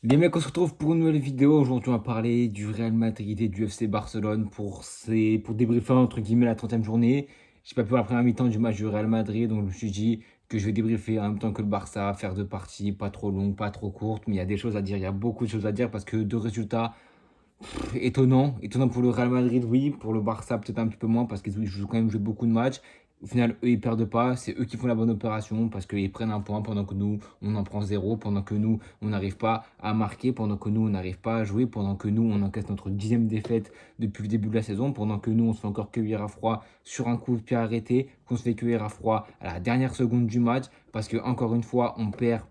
Les mecs, on se retrouve pour une nouvelle vidéo. Aujourd'hui, on va parler du Real Madrid et du FC Barcelone pour débriefer entre guillemets la 30e journée. J'ai pas pu voir la première mi-temps du match du Real Madrid, donc je me suis dit que je vais débriefer en même temps que le Barça, faire deux parties, pas trop longues, pas trop courtes, mais il y a des choses à dire, il y a beaucoup de choses à dire parce que deux résultats étonnant pour le Real Madrid, oui, pour le Barça peut-être un petit peu moins parce qu'ils jouent quand même joué beaucoup de matchs. Au final, eux, ils perdent pas. C'est eux qui font la bonne opération parce qu'ils prennent un point pendant que nous, on en prend zéro, pendant que nous, on n'arrive pas à marquer, pendant que nous, on n'arrive pas à jouer, pendant que nous, on encaisse notre 10e défaite depuis le début de la saison, pendant que nous, on se fait encore cueillir à froid sur un coup de pied arrêté, qu'on se fait cueillir à froid à la dernière seconde du match parce que, encore une fois, on perd.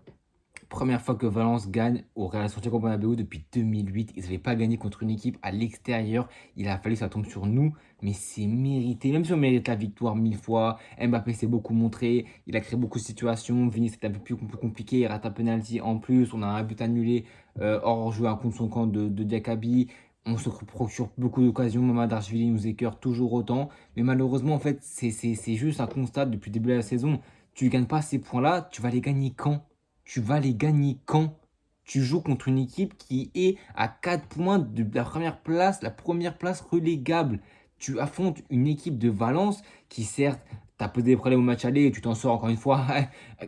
Première fois que Valence gagne au Real Santiago Bernabéu depuis 2008. Ils n'avaient pas gagné contre une équipe à l'extérieur. Il a fallu que ça tombe sur nous, mais c'est mérité. Même si on mérite la victoire 1000 fois, Mbappé s'est beaucoup montré. Il a créé beaucoup de situations. Vini, c'était un peu plus compliqué. Il rate un penalty en plus. On a un but annulé hors jeu, un contre son camp de Diakabi. On se procure beaucoup d'occasions. Mamadashvili nous écœure toujours autant. Mais malheureusement, en fait, c'est juste un constat depuis le début de la saison. Tu ne gagnes pas ces points-là, tu vas les gagner quand? Tu vas les gagner quand tu joues contre une équipe qui est à 4 points de la première place relégable. Tu affrontes une équipe de Valence qui, certes, t'as posé des problèmes au match aller et tu t'en sors encore une fois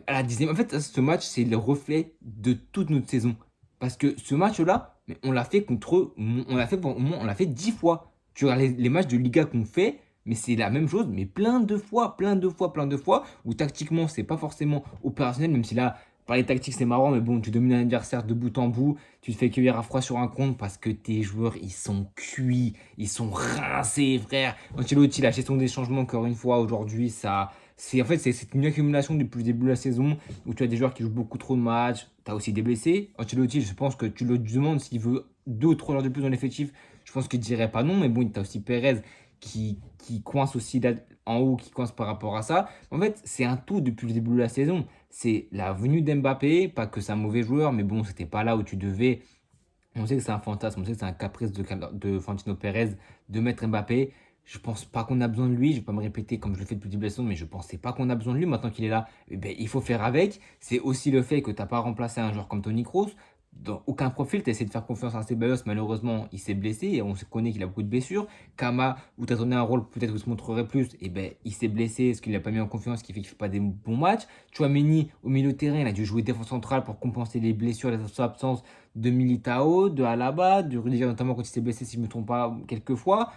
à la 10e. En fait, ce match, c'est le reflet de toute notre saison. Parce que ce match-là, on l'a fait on l'a fait au moins, on l'a fait 10 fois. Tu regardes les matchs de Liga qu'on fait, mais c'est la même chose, mais plein de fois, plein de fois, plein de fois, où tactiquement, c'est pas forcément opérationnel, même si là, parler tactique, c'est marrant, mais bon, tu domines un adversaire de bout en bout, tu te fais cueillir à froid sur un compte parce que tes joueurs, ils sont cuits, ils sont rincés, frère. Ancelotti, la gestion des changements, encore une fois, aujourd'hui, c'est une accumulation depuis le début de la saison où tu as des joueurs qui jouent beaucoup trop de matchs, tu as aussi des blessés. Ancelotti, je pense que tu le demandes s'il veut 2 ou 3 joueurs de plus dans l'effectif, je pense qu'il dirait pas non, mais bon, tu as aussi Perez qui coince aussi là, en haut, qui coince par rapport à ça. En fait, c'est un tout depuis le début de la saison. C'est la venue d'Mbappé, pas que c'est un mauvais joueur, mais bon, c'était pas là où tu devais. On sait que c'est un fantasme, on sait que c'est un caprice de Fantino Pérez de mettre Mbappé. Je pense pas qu'on a besoin de lui. Je vais pas me répéter comme je le fais depuis le début de la saison, mais je pensais pas qu'on a besoin de lui. Maintenant qu'il est là, eh ben, il faut faire avec. C'est aussi le fait que tu n'as pas remplacé un joueur comme Tony Kroos. Dans aucun profil, tu essaies de faire confiance à Ceballos. Malheureusement, il s'est blessé et on se connaît qu'il a beaucoup de blessures. Kama, où tu as donné un rôle peut-être où il se montrerait plus, et ben, il s'est blessé, ce qu'il n'a pas mis en confiance, ce qui fait qu'il ne fait pas des bons matchs. Chouameni, au milieu de terrain, il a dû jouer défense centrale pour compenser les blessures, les absences de Militao, de Alaba, de Rudiger notamment quand il s'est blessé, si je ne me trompe pas, quelques fois.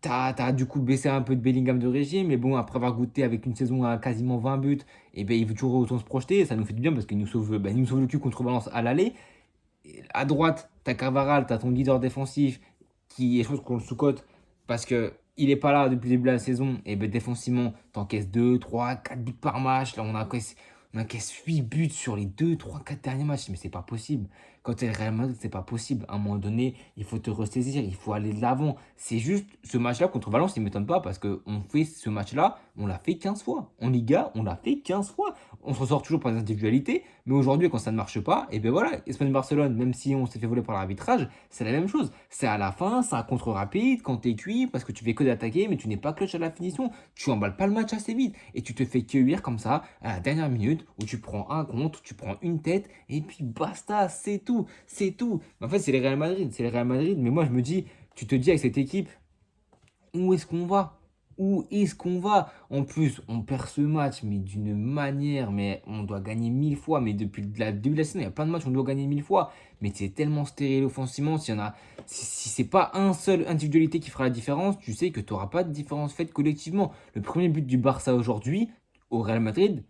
T'as du coup baissé un peu de Bellingham de régime, mais bon, après avoir goûté avec une saison à quasiment 20 buts, et ben, il veut toujours autant se projeter, et ça nous fait du bien parce qu'il nous sauve le cul contre Valence à l'aller. Et à droite, t'as Carvaral, t'as ton leader défensif, qui, et je pense qu'on le sous-cote, parce que il est pas là depuis le début de la saison, et ben défensivement, t'encaisses 2, 3, 4 buts par match, là on encaisse 8 buts sur les 2, 3, 4 derniers matchs, mais c'est pas possible. Quand tu es Real Madrid, c'est pas possible. À un moment donné, il faut te ressaisir, il faut aller de l'avant. C'est juste ce match-là contre Valence, il ne m'étonne pas parce qu'on fait ce match-là, on l'a fait 15 fois. En Liga, on l'a fait 15 fois. On se ressort toujours par des individualités, mais aujourd'hui, quand ça ne marche pas, et bien voilà, Espagne-Barcelone, même si on s'est fait voler par l'arbitrage, c'est la même chose. C'est à la fin, c'est un contre rapide, quand tu es cuit, parce que tu fais que d'attaquer, mais tu n'es pas clutch à la finition. Tu emballes pas le match assez vite et tu te fais cueillir comme ça à la dernière minute où tu prends un contre, tu prends une tête et puis basta, c'est tout, c'est tout. En fait, c'est les Real Madrid, c'est les Real Madrid, mais moi je me dis, tu te dis avec cette équipe, où est-ce qu'on va? Où est-ce qu'on va? En plus, on perd ce match, mais d'une manière, mais on doit gagner 1000 fois. Mais depuis le début de la saison, il y a plein de matchs où on doit gagner 1000 fois. Mais c'est tellement stérile offensivement. Si c'est pas un seul individualité qui fera la différence, tu sais que tu n'auras pas de différence faite collectivement. Le premier but du Barça aujourd'hui, au Real Madrid,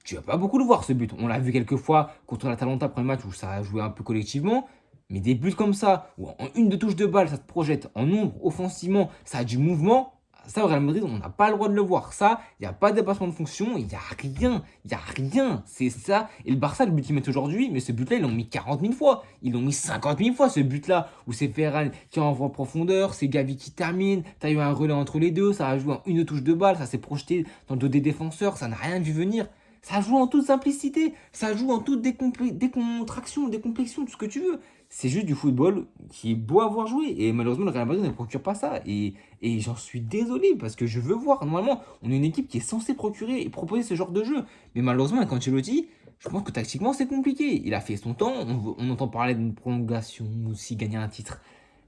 tu vas pas beaucoup le voir ce but. On l'a vu quelques fois contre l'Atalanta, premier match où ça a joué un peu collectivement. Mais des buts comme ça, où en une de touche de balle, ça se projette en nombre, offensivement, ça a du mouvement. Ça, au Real Madrid, on n'a pas le droit de le voir. Ça, il n'y a pas de dépassement de fonction, il n'y a rien. Il n'y a rien. C'est ça. Et le Barça, le but qu'ils mettent aujourd'hui, mais ce but-là, ils l'ont mis 40 000 fois. Ils l'ont mis 50 000 fois, ce but-là, où c'est Ferran qui envoie en profondeur, c'est Gavi qui termine. Tu as eu un relais entre les deux, ça a joué en une touche de balle, ça s'est projeté dans le dos des défenseurs, ça n'a rien vu venir. Ça joue en toute simplicité, ça joue en toute décontraction, décomplexion, tout ce que tu veux. C'est juste du football qui est beau à voir jouer. Et malheureusement, le Real Madrid ne procure pas ça. Et j'en suis désolé parce que je veux voir. Normalement, on est une équipe qui est censée procurer et proposer ce genre de jeu. Mais malheureusement, avec Ancelotti, Je pense que tactiquement, c'est compliqué. Il a fait son temps. On entend parler d'une prolongation, aussi gagner un titre.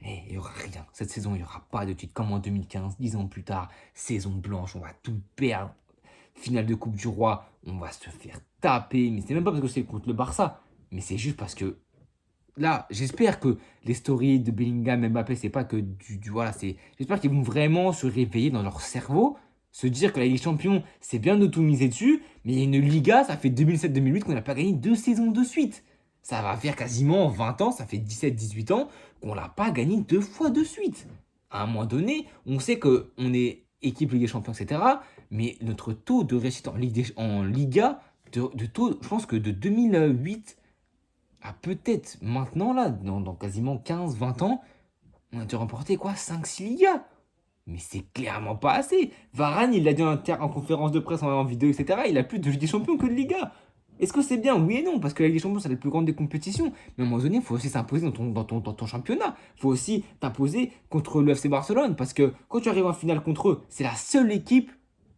Et il n'y aura rien. Cette saison, il n'y aura pas de titre comme en 2015, 10 ans plus tard. Saison blanche, on va tout perdre. Finale de Coupe du Roi, on va se faire taper. Mais c'est même pas parce que c'est contre le Barça. Mais c'est juste parce que là, j'espère que les stories de Bellingham et Mbappé, c'est pas que voilà, j'espère qu'ils vont vraiment se réveiller dans leur cerveau, se dire que la Ligue des Champions, c'est bien de tout miser dessus, mais il y a une Liga, ça fait 2007-2008 qu'on n'a pas gagné 2 saisons de suite. Ça va faire quasiment 20 ans, ça fait 17-18 ans qu'on l'a pas gagné 2 fois de suite. À un moment donné, on sait que on est équipe Ligue des Champions, etc. Mais notre taux de réussite en Liga, de taux, je pense que de 2008 à peut-être maintenant, là, dans quasiment 15-20 ans, on a dû remporter quoi, 5-6 Ligas. Mais c'est clairement pas assez. Varane, il l'a dit en conférence de presse, en vidéo, etc. Il a plus de Ligue des Champions que de Liga. Est-ce que c'est bien? Oui et non, parce que la Ligue des Champions, c'est la plus grande des compétitions. Mais à un moment donné, il faut aussi s'imposer dans ton championnat. Il faut aussi t'imposer contre le FC Barcelone. Parce que quand tu arrives en finale contre eux, c'est la seule équipe,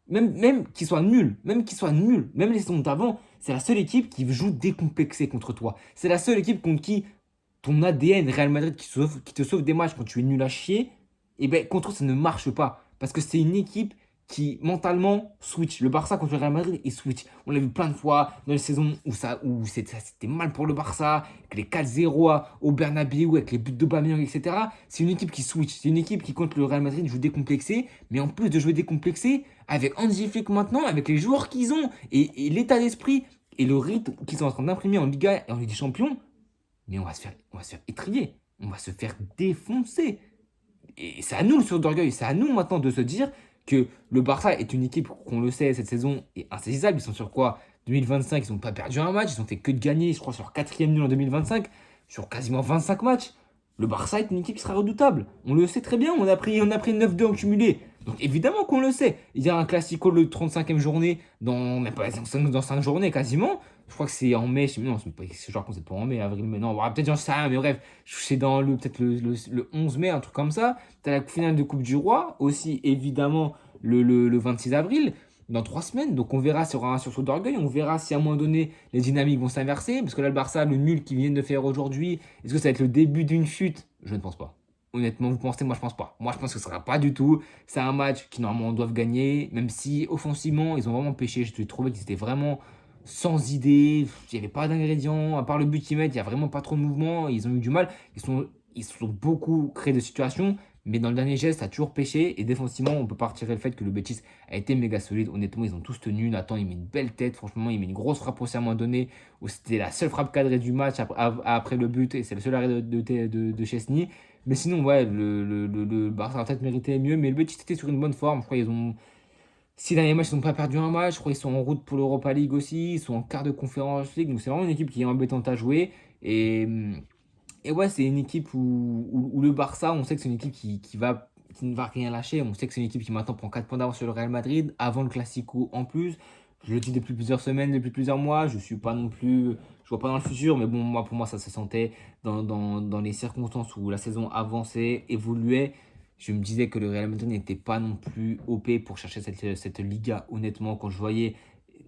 même qu'ils soient nuls, même les saisons d'avant, c'est la seule équipe qui joue décomplexée contre toi. C'est la seule équipe contre qui ton ADN Real Madrid qui te sauve des matchs quand tu es nul à chier, et ben contre eux, ça ne marche pas. Parce que c'est une équipe qui mentalement switch. Le Barça contre le Real Madrid, il switch. On l'a vu plein de fois dans les saisons où c'était mal pour le Barça, avec les 4-0 au Bernabéu, avec les buts de Aubameyang, etc. C'est une équipe qui switch. C'est une équipe qui, contre le Real Madrid, joue décomplexé. Mais en plus de jouer décomplexé, avec Hansi Flick maintenant, avec les joueurs qu'ils ont, et l'état d'esprit, et le rythme qu'ils sont en train d'imprimer en Liga et en Ligue des Champions, mais on va se faire étrier. On va se faire défoncer. Et c'est à nous le saut d'orgueil, c'est à nous maintenant de se dire que le Barça est une équipe, qu'on le sait, cette saison est insaisissable. Ils sont sur quoi? 2025, ils n'ont pas perdu un match, ils ont fait que de gagner, je crois, sur 4e nul en 2025, sur quasiment 25 matchs. Le Barça est une équipe qui sera redoutable. On le sait très bien, on a pris 9-2 en cumulé. Donc évidemment qu'on le sait. Il y a un classico le 35e journée, même pas, dans 5 journées quasiment. Je crois que c'est en mai, non, je crois que c'est pas en mai, avril, mai, non, peut-être j'en sais rien, mais bref, c'est dans peut-être le 11 mai, un truc comme ça. T'as la finale de Coupe du Roi, aussi évidemment le 26 avril, dans 3 semaines. Donc on verra s'il y aura un sursaut d'orgueil, on verra si à un moment donné les dynamiques vont s'inverser. Parce que là, le Barça, le nul qu'ils viennent de faire aujourd'hui, est-ce que ça va être le début d'une chute? Je ne pense pas. Honnêtement, vous pensez? Moi, je pense pas. Moi, je pense que ce sera pas du tout. C'est un match qui, normalement, doivent gagner. Même si, offensivement, ils ont vraiment pêché. Je trouvais qu'ils étaient vraiment sans idée. Il n'y avait pas d'ingrédients. À part le but qu'ils mettent, il n'y a vraiment pas trop de mouvement. Ils ont eu du mal. Ils sont beaucoup créés de situations. Mais dans le dernier geste, ça a toujours pêché. Et défensivement, on peut pas retirer le fait que le Betis a été méga solide. Honnêtement, ils ont tous tenu. Nathan, il met une belle tête. Franchement, il met une grosse frappe aussi à un moment donné. Où c'était la seule frappe cadrée du match après le but. Et c'est le seul arrêt de Chesney. Mais sinon, ouais, le Barça a peut-être mérité mieux. Mais le Betis était sur une bonne forme. Je crois qu'ils ont 6 derniers matchs, ils n'ont pas perdu un match. Je crois qu'ils sont en route pour l'Europa League aussi. Ils sont en quart de conférence League. Donc c'est vraiment une équipe qui est embêtante à jouer. Et ouais, c'est une équipe où le Barça, on sait que c'est une équipe qui ne va rien lâcher. On sait que c'est une équipe qui maintenant prend 4 points d'avance sur le Real Madrid, avant le Classico en plus. Je le dis depuis plusieurs semaines, depuis plusieurs mois. Je suis pas non plus, je vois pas dans le futur, mais bon, pour moi, ça se sentait dans les circonstances où la saison avançait, évoluait. Je me disais que le Real Madrid n'était pas non plus OP pour chercher cette Liga. Honnêtement, quand je voyais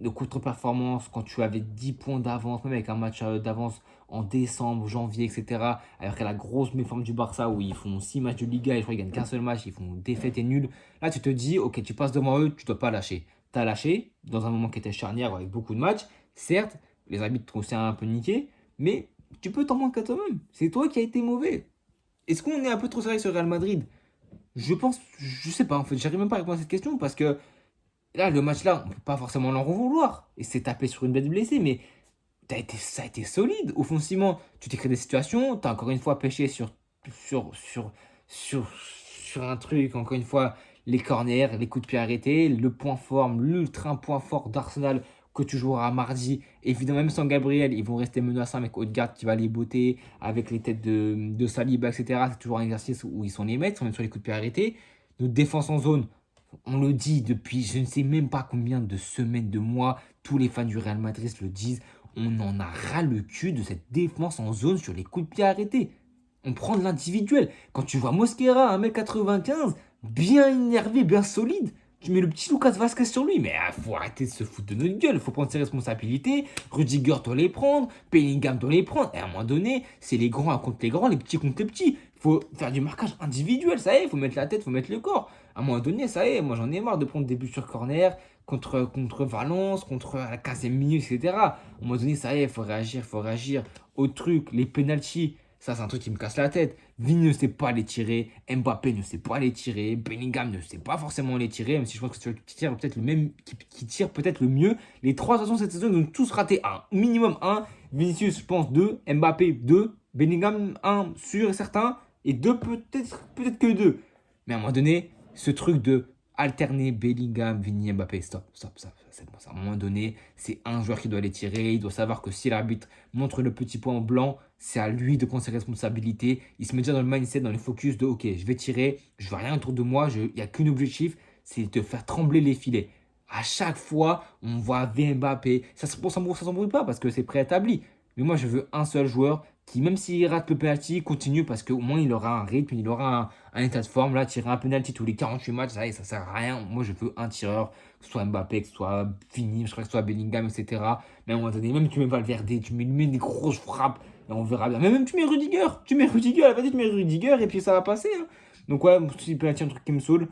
de contre-performance, quand tu avais 10 points d'avance, même avec un match d'avance en décembre, janvier, etc. Après la grosse méforme du Barça où ils font 6 matchs de Liga et je crois qu'ils gagnent qu'un seul match, ils font défaite et nul. Là, tu te dis, ok, tu passes devant eux, tu ne dois pas lâcher. Tu as lâché dans un moment qui était charnière avec beaucoup de matchs. Certes, les arbitres t'ont aussi un peu niqué, mais tu peux t'en manquer à toi-même. C'est toi qui as été mauvais. Est-ce qu'on est un peu trop sérieux sur Real Madrid? Je pense, je sais pas en fait, j'arrive même pas à répondre à cette question parce que là, le match là, on peut pas forcément l'en vouloir. Et c'est tapé sur une bête blessée, mais ça a été solide. Offensivement, tu t'es créé des situations, tu as encore une fois pêché sur, sur, sur un truc, encore une fois, les corners, les coups de pied arrêtés, le point fort, l'ultra point fort d'Arsenal que tu joueras mardi. Évidemment, même sans Gabriel, ils vont rester menaçants avec Odegaard qui va les botter, avec les têtes de Saliba, etc. C'est toujours un exercice où ils sont les maîtres, même sur les coups de pied arrêtés. Notre défense en zone, on le dit depuis je ne sais même pas combien de semaines, de mois, tous les fans du Real Madrid le disent, on en a ras le cul de cette défense en zone sur les coups de pied arrêtés. On prend de l'individuel. Quand tu vois Mosquera, 1m95, bien énervé, bien solide, Tu mets le petit Lucas Vasquez sur lui, mais faut arrêter de se foutre de notre gueule. Faut prendre ses responsabilités. Rudiger doit les prendre. Bellingham doit les prendre. Et à un moment donné, c'est les grands contre les grands, les petits contre les petits. Faut faire du marquage individuel, ça y est. Faut mettre la tête, faut mettre le corps. À un moment donné, ça y est. Moi, j'en ai marre de prendre des buts sur corner contre Valence, contre la 15e minute, etc. À un moment donné, ça y est, faut réagir, faut réagir. Autre truc, les pénaltys. Ça, c'est un truc qui me casse la tête. Vini ne sait pas les tirer. Mbappé ne sait pas les tirer. Bellingham ne sait pas forcément les tirer. Même si je pense que c'est celui qui tire peut-être le même, qui tire peut-être le mieux. Les trois, de toute façon, cette saison, ils ont tous raté un. Minimum un. Vinicius, je pense, 2. Mbappé, 2. Bellingham, 1 sûr et certain. Et 2, peut-être que 2. Mais à un moment donné, ce truc de alterner Bellingham, Vini, Mbappé, stop, c'est bon. À un moment donné, c'est un joueur qui doit les tirer. Il doit savoir que si l'arbitre montre le petit point blanc, c'est à lui de prendre ses responsabilités. Il se met déjà dans le mindset, dans le focus de ok, je vais tirer, je vois rien autour de moi, il n'y a qu'un objectif, c'est de faire trembler les filets. À chaque fois, on voit Mbappé. Ça s'embrouille pas parce que c'est préétabli. Mais moi, je veux un seul joueur qui, même s'il rate le penalty, continue parce qu'au moins il aura un rythme, il aura un état de forme. Là, tirer un penalty tous les 48 matchs, ça sert à rien. Moi, je veux un tireur, que ce soit Mbappé, que ce soit Vini, je crois que ce soit Bellingham, etc. Mais à un moment donné, même tu mets Valverde, tu mets des grosses frappes, et on verra bien. Mais même tu mets Rudiger, vas-y, tu mets Rudiger, et puis ça va passer. Hein. Donc ouais, c'est penalty, un truc qui me saoule.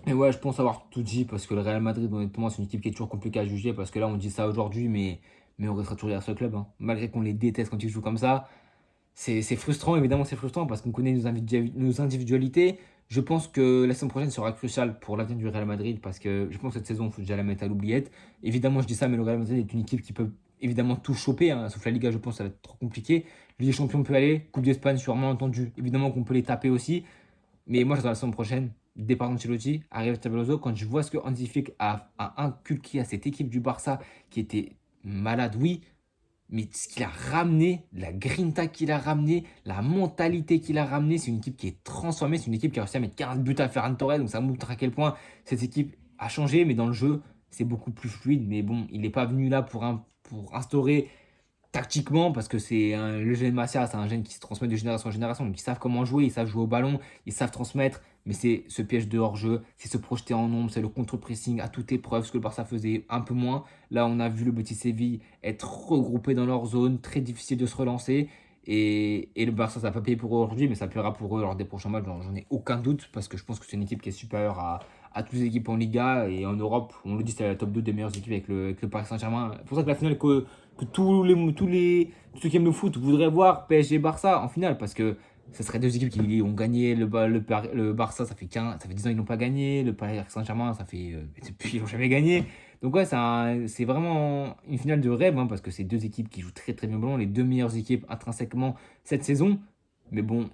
Et ouais, je pense avoir tout dit parce que le Real Madrid, honnêtement, c'est une équipe qui est toujours compliquée à juger parce que là, on dit ça aujourd'hui, mais on restera toujours derrière ce club. Hein. Malgré qu'on les déteste quand ils jouent comme ça, c'est frustrant, évidemment, c'est frustrant parce qu'on connaît nos individualités. Je pense que la saison prochaine sera cruciale pour l'avenir du Real Madrid parce que je pense que cette saison, il faut déjà la mettre à l'oubliette. Évidemment, je dis ça, mais le Real Madrid est une équipe qui peut évidemment tout choper, hein, sauf la Liga, je pense que ça va être trop compliqué. Ligue des Champions peut aller, Coupe d'Espagne, sûrement entendu. Évidemment qu'on peut les taper aussi. Mais moi, j'attends la saison prochaine. Départ d'Ancelotti, arrive Tabloso. Quand je vois ce que Hansi Flick a inculqué à cette équipe du Barça, qui était malade, oui, mais ce qu'il a ramené, la grinta qu'il a ramené, la mentalité qu'il a ramené, c'est une équipe qui est transformée. C'est une équipe qui a réussi à mettre 15 buts à Ferran Torres. Donc ça montre à quel point cette équipe a changé. Mais dans le jeu, c'est beaucoup plus fluide. Mais bon, il n'est pas venu là pour instaurer tactiquement, parce que le gène Masia, c'est un gène qui se transmet de génération en génération. Donc ils savent comment jouer, ils savent jouer au ballon, ils savent transmettre. Mais c'est ce piège de hors-jeu, c'est se projeter en nombre, c'est le contre-pressing à toute épreuve, ce que le Barça faisait un peu moins. Là, on a vu le Betis Séville être regroupé dans leur zone, très difficile de se relancer. Et le Barça, ça n'a pas payé pour eux aujourd'hui, mais ça paiera pour eux lors des prochains matchs. J'en ai aucun doute, parce que je pense que c'est une équipe qui est supérieure à toutes les équipes en Liga. Et en Europe, on le dit, c'est la top 2 des meilleures équipes avec le Paris Saint-Germain. C'est pour ça que la finale, que tous ceux qui aiment le foot voudraient voir PSG-Barça en finale, parce que ce serait deux équipes qui ont gagné. Le Barça, ça fait 10 ans qu'ils n'ont pas gagné. Le Paris Saint-Germain, ça fait depuis ils n'ont jamais gagné. Donc ouais, c'est vraiment une finale de rêve, hein, parce que c'est deux équipes qui jouent très très bien au ballon, les deux meilleures équipes intrinsèquement cette saison. Mais bon,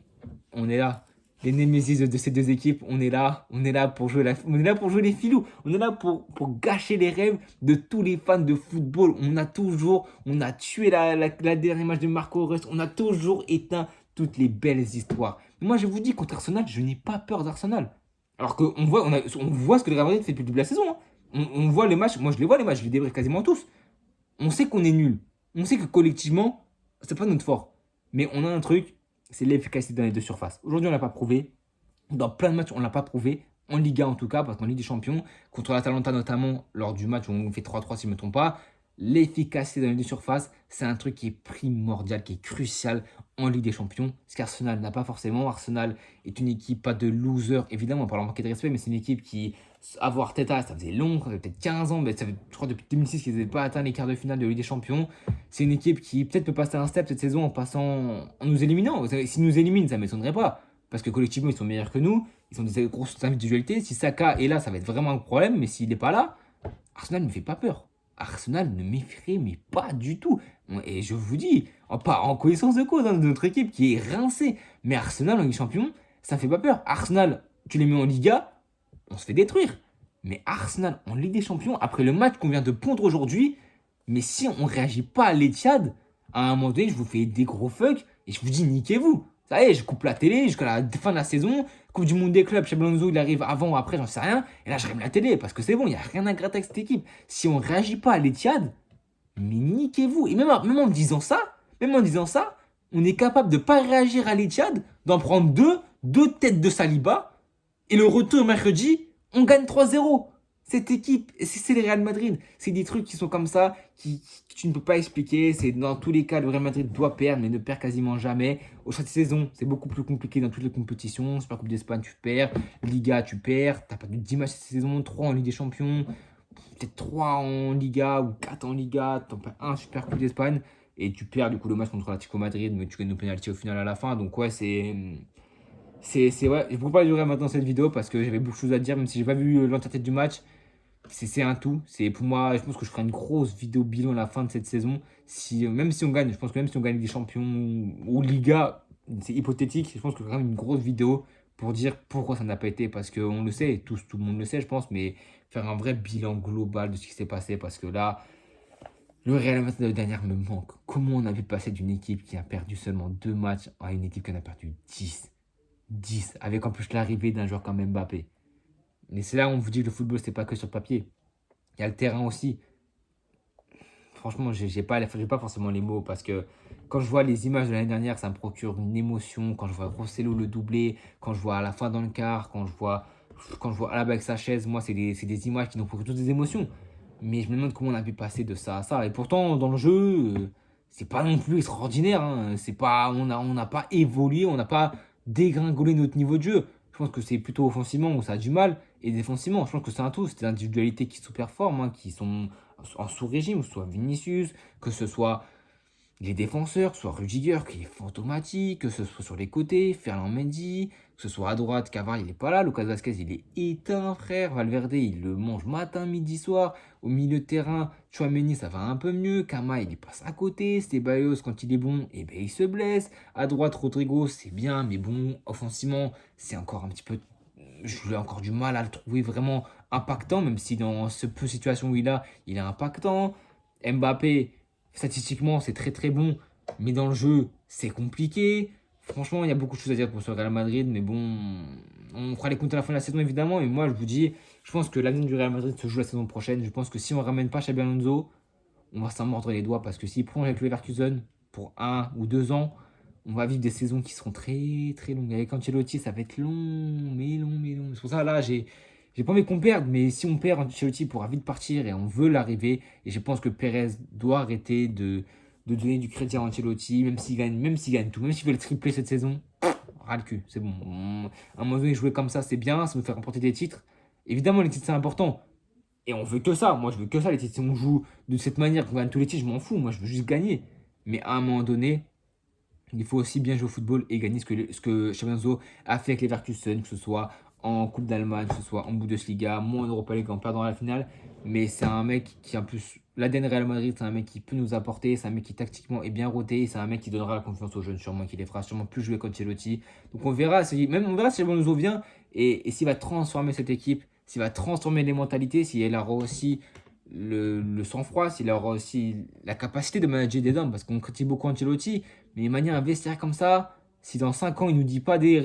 on est là. Les némésis de ces deux équipes, on est là pour jouer on est là pour jouer les filous, on est là pour gâcher les rêves de tous les fans de football. On a tué la dernière match de Marco Reus, on a toujours éteint toutes les belles histoires. Mais moi, je vous dis, contre Arsenal, je n'ai pas peur d'Arsenal. Alors qu'on voit ce que le Real Madrid fait depuis le début de la saison. Hein. On voit les matchs, moi je les vois les matchs, je les débriefe quasiment tous. On sait qu'on est nul. On sait que collectivement, c'est pas notre fort. Mais on a un truc, c'est l'efficacité dans les deux surfaces. Aujourd'hui, on l'a pas prouvé. Dans plein de matchs, on l'a pas prouvé. En Liga en tout cas, parce qu'en Ligue des Champions, contre l'Atalanta notamment, lors du match où on fait 3-3 si je ne me trompe pas, l'efficacité dans les deux surfaces, c'est un truc qui est primordial, qui est crucial en Ligue des Champions. Ce qu'Arsenal n'a pas forcément. Arsenal est une équipe, pas de loser, évidemment, par leur manquer de respect, mais c'est une équipe qui, avoir Arteta, ça faisait long, ça faisait peut-être 15 ans, mais ça fait, je crois, depuis 2006 qu'ils n'avaient pas atteint les quarts de finale de Ligue des Champions. C'est une équipe qui peut-être peut passer un step cette saison en nous éliminant. S'ils nous éliminent, ça ne m'étonnerait pas. Parce que collectivement, ils sont meilleurs que nous. Ils ont des grosses individualités. Si Saka est là, ça va être vraiment un problème. Mais s'il n'est pas là, Arsenal ne me fait pas peur. Arsenal ne m'effraie, mais pas du tout. Et je vous dis, pas en connaissance de cause, hein, de notre équipe qui est rincée. Mais Arsenal en Ligue des Champions, ça ne fait pas peur. Arsenal, tu les mets en Liga, on se fait détruire. Mais Arsenal en Ligue des Champions, après le match qu'on vient de pondre aujourd'hui, mais si on ne réagit pas à l'Etihad, à un moment donné, je vous fais des gros fuck et je vous dis niquez-vous. Ça y est, je coupe la télé jusqu'à la fin de la saison. Coupe du monde des clubs, Xabi Alonso, il arrive avant ou après, j'en sais rien. Et là, j'arrête la télé parce que c'est bon, il n'y a rien à gratter avec cette équipe. Si on ne réagit pas à l'Etihad, mais niquez-vous. Et même en disant ça, on est capable de ne pas réagir à l'Etihad, d'en prendre deux têtes de Saliba. Et le retour mercredi, On gagne 3-0. Cette équipe, c'est le Real Madrid. C'est des trucs qui sont comme ça, que tu ne peux pas expliquer. C'est dans tous les cas, le Real Madrid doit perdre, mais ne perd quasiment jamais. Au chaque saison, c'est beaucoup plus compliqué dans toutes les compétitions. Super Coupe d'Espagne, tu perds. Liga, tu perds. Tu n'as pas de 10 matchs cette saison, 3 en Ligue des Champions, peut-être 3 en Liga ou 4 en Liga. Tu en perds un Super Coupe d'Espagne. Et tu perds du coup le match contre l'Atlético Madrid, mais tu gagnes au penalty au final à la fin. Donc ouais, ouais, je vous parle du Real maintenant dans cette vidéo parce que j'avais beaucoup de choses à dire, même si j'ai pas vu l'entièreté du match. C'est un tout. C'est pour moi, je pense que je ferai une grosse vidéo bilan à la fin de cette saison. Même si on gagne, je pense que même si on gagne des champions ou Liga, c'est hypothétique. Je pense que je ferai quand même une grosse vidéo pour dire pourquoi ça n'a pas été. Parce qu'on le sait, tout le monde le sait, je pense, mais faire un vrai bilan global de ce qui s'est passé. Parce que là, le Real Madrid de dernière me manque. Comment on avait passé d'une équipe qui a perdu seulement 2 matchs à une équipe qui en a perdu 10 avec en plus l'arrivée d'un joueur comme Mbappé. Mais c'est là où on vous dit que le football, c'est pas que sur le papier. Il y a le terrain aussi. Franchement, j'ai pas forcément les mots parce que quand je vois les images de l'année dernière, ça me procure une émotion. Quand je vois Rossello le doubler, quand je vois à la fin dans le quart, quand je vois Alaba avec sa chaise, moi, c'est des images qui nous procurent toutes des émotions. Mais je me demande comment on a pu passer de ça à ça. Et pourtant, dans le jeu, c'est pas non plus extraordinaire, hein. On n'a pas évolué, on n'a pas dégringolé notre niveau de jeu. Je pense que c'est plutôt offensivement où ça a du mal. Et défensivement, je pense que c'est un tout. C'est des individualités qui sous-performent, hein, qui sont en sous-régime, que ce soit Vinicius, que ce soit les défenseurs, que ce soit Rudiger qui est fantomatique, que ce soit sur les côtés, Ferland Mendy, que ce soit à droite, Cavani il est pas là, Lucas Vazquez il est éteint frère, Valverde il le mange matin, midi, soir, au milieu de terrain, Chouameni ça va un peu mieux, Kama il passe à côté, Ceballos quand il est bon, et ben il se blesse, à droite Rodrigo c'est bien, mais bon, offensivement c'est encore un petit peu, je l'ai encore du mal à le trouver vraiment impactant, même si dans ce peu de situation où il est impactant. Mbappé, statistiquement, c'est très très bon, mais dans le jeu, c'est compliqué. Franchement, il y a beaucoup de choses à dire pour ce Real Madrid, mais bon, on fera les comptes à la fin de la saison évidemment. Et moi, je vous dis, je pense que l'avenir du Real Madrid se joue la saison prochaine. Je pense que si on ne ramène pas Xabi Alonso, on va s'en mordre les doigts parce que s'il prend avec le Leverkusen pour 1 ou 2 ans, on va vivre des saisons qui seront très très longues. Avec Ancelotti, ça va être long, mais long, mais long. C'est pour ça là, j'ai pas envie qu'on perde, mais si on perd, Ancelotti pourra vite partir et on veut l'arriver. Et je pense que Perez doit arrêter de donner du crédit à Ancelotti, même s'il gagne tout, même s'il veut le tripler cette saison. Ras le cul, c'est bon. À un moment donné, jouer comme ça, c'est bien, ça nous fait remporter des titres. Évidemment, les titres, c'est important. Et on veut que ça. Moi, je veux que ça, les titres. Si on joue de cette manière, qu'on gagne tous les titres, je m'en fous. Moi, je veux juste gagner. Mais à un moment donné, il faut aussi bien jouer au football et gagner ce que Xabi Alonso a fait avec les Leverkusen, que ce soit en Coupe d'Allemagne, que ce soit en Bundesliga, moins en Europa League en perdant la finale. Mais c'est un mec qui, en plus, l'ADN Real Madrid, c'est un mec qui peut nous apporter. C'est un mec qui, tactiquement, est bien rodé. C'est un mec qui donnera la confiance aux jeunes, sûrement, qui les fera sûrement plus jouer qu'Ancelotti. Donc, on verra si Xabi Alonso vient et s'il va transformer cette équipe, s'il va transformer les mentalités, s'il aura aussi le sang-froid, s'il aura aussi la capacité de manager des hommes. Parce qu'on critique beaucoup Ancelotti. Mais manière à investir comme ça, si dans 5 ans, il nous dit pas des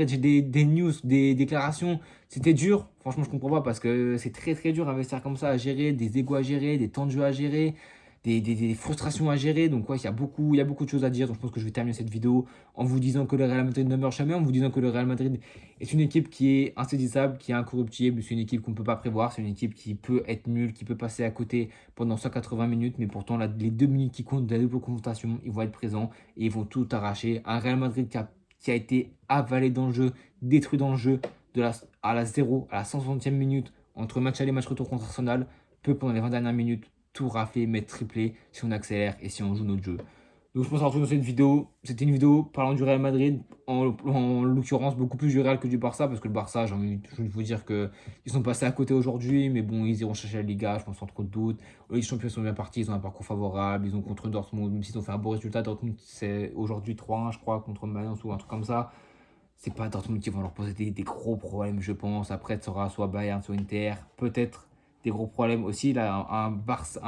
news, des déclarations, c'était dur. Franchement, je comprends pas parce que c'est très très dur d'investir comme ça, à gérer, des égos à gérer, des temps de jeu à gérer, des frustrations à gérer. Donc, ouais, il y a beaucoup de choses à dire. Donc, je pense que je vais terminer cette vidéo en vous disant que le Real Madrid ne meurt jamais, en vous disant que le Real Madrid est une équipe qui est insaisissable, qui est incorruptible. C'est une équipe qu'on ne peut pas prévoir. C'est une équipe qui peut être nulle, qui peut passer à côté pendant 180 minutes. Mais pourtant, les 2 minutes qui comptent de la double confrontation, ils vont être présents et ils vont tout arracher. Un Real Madrid qui a été avalé dans le jeu, détruit dans le jeu à la 0, à la 160e minute, entre match aller et match retour contre Arsenal, peut pendant les 20 dernières minutes tout rafler, mettre triplé si on accélère et si on joue notre jeu. Donc je pense qu'on se retrouve dans cette vidéo. C'était une vidéo parlant du Real Madrid, en l'occurrence beaucoup plus du Real que du Barça, parce que le Barça, j'ai envie de vous dire qu'ils sont passés à côté aujourd'hui, mais bon, ils iront chercher la Liga, je pense sans trop de doute. Les champions sont bien partis, ils ont un parcours favorable, ils ont contre Dortmund, même s'ils ont fait un beau résultat, Dortmund c'est aujourd'hui 3-1 je crois, contre Mayence ou un truc comme ça. C'est pas Dortmund qui vont leur poser des gros problèmes, je pense. Après, ça sera soit Bayern, soit Inter. Peut-être des gros problèmes aussi. Là, un Barça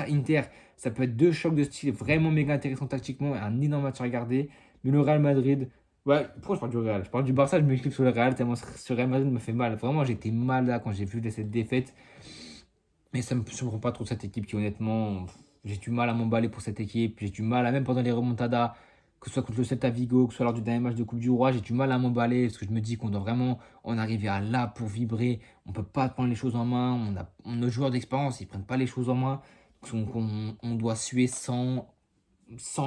Inter, ça peut être 2 chocs de style vraiment méga intéressants tactiquement et un énorme match à regarder. Mais le Real Madrid, ouais, pourquoi je parle du Real? Je parle du Barça, je m'explique sur le Real, tellement ce Real Madrid me fait mal. Vraiment, j'étais mal là quand j'ai vu cette défaite. Mais ça me surprend pas trop cette équipe qui, honnêtement, j'ai du mal à m'emballer pour cette équipe. J'ai du mal à, même pendant les remontadas. que ce soit contre le Celta Vigo, que ce soit lors du dernier match de Coupe du Roi, j'ai du mal à m'emballer parce que je me dis qu'on doit vraiment en arriver à là pour vibrer. On ne peut pas prendre les choses en main. Nos joueurs d'expérience, ils ne prennent pas les choses en main. Donc on doit suer sang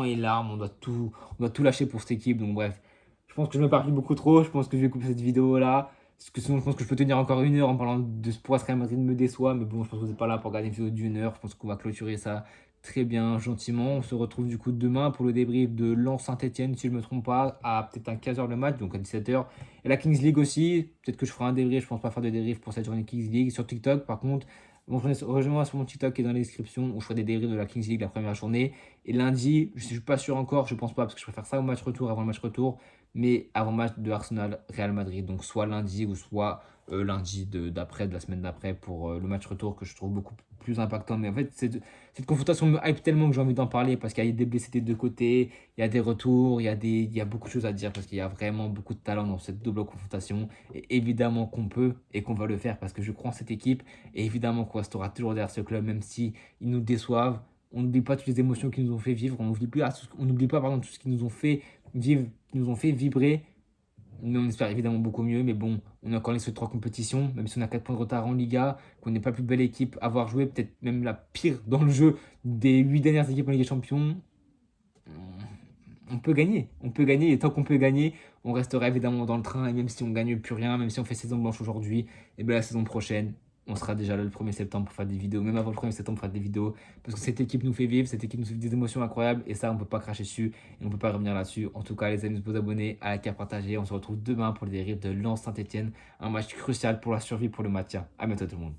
et larmes, on doit tout lâcher pour cette équipe. Donc bref, je pense que je me m'éparpille beaucoup trop. Je pense que je vais couper cette vidéo là. Parce que sinon, je pense que je peux tenir encore 1 heure en parlant de ce pourquoi ce Real Madrid me déçoit. Mais bon, je pense que vous n'êtes pas là pour regarder une vidéo d'1 heure. Je pense qu'on va clôturer ça très bien, gentiment. On se retrouve du coup demain pour le débrief de Lens Saint-Etienne, si je ne me trompe pas, à peut-être à 15 h le match, donc à 17 h. Et la Kings League aussi. Peut-être que je ferai un débrief. Je pense pas faire de débrief pour cette journée Kings League. Sur TikTok, par contre, bon, rejoins-moi sur mon TikTok qui est dans la description où je ferai des débriefs de la Kings League la première journée. Et lundi, je ne suis pas sûr encore, je pense pas, parce que je préfère ça au match retour avant le match retour, mais avant le match de Arsenal Real Madrid. Donc soit lundi ou soit lundi d'après, de la semaine d'après pour le match retour que je trouve beaucoup plus impactant. Mais en fait, cette confrontation me hype tellement que j'ai envie d'en parler parce qu'il y a des blessés des deux côtés, il y a des retours, il y a beaucoup de choses à dire parce qu'il y a vraiment beaucoup de talent dans cette double confrontation. Et évidemment qu'on peut et qu'on va le faire parce que je crois en cette équipe. Et évidemment qu'on restera toujours derrière ce club, même si ils nous déçoivent. On n'oublie pas toutes les émotions qu'ils nous ont fait vivre. On n'oublie pas pardon, tout ce qu'ils nous ont fait vivre, qui nous ont fait vibrer. Mais on espère évidemment beaucoup mieux. Mais bon, on a encore les 3 compétitions, même si on a 4 points de retard en Liga, qu'on n'est pas la plus belle équipe à avoir joué, peut-être même la pire dans le jeu des 8 dernières équipes en Ligue des Champions. On peut gagner. On peut gagner. Et tant qu'on peut gagner, on restera évidemment dans le train. Et même si on ne gagne plus rien, même si on fait saison blanche aujourd'hui, et bien la saison prochaine, on sera déjà là le 1er septembre pour faire des vidéos. Même avant le 1er septembre, on fera des vidéos. Parce que cette équipe nous fait vivre, cette équipe nous fait des émotions incroyables. Et ça, on ne peut pas cracher dessus. Et on ne peut pas revenir là-dessus. En tout cas, les amis, vous abonnez, à liker, à partager. On se retrouve demain pour le dérive de Lens Saint-Etienne. Un match crucial pour la survie pour le maintien. À bientôt tout le monde.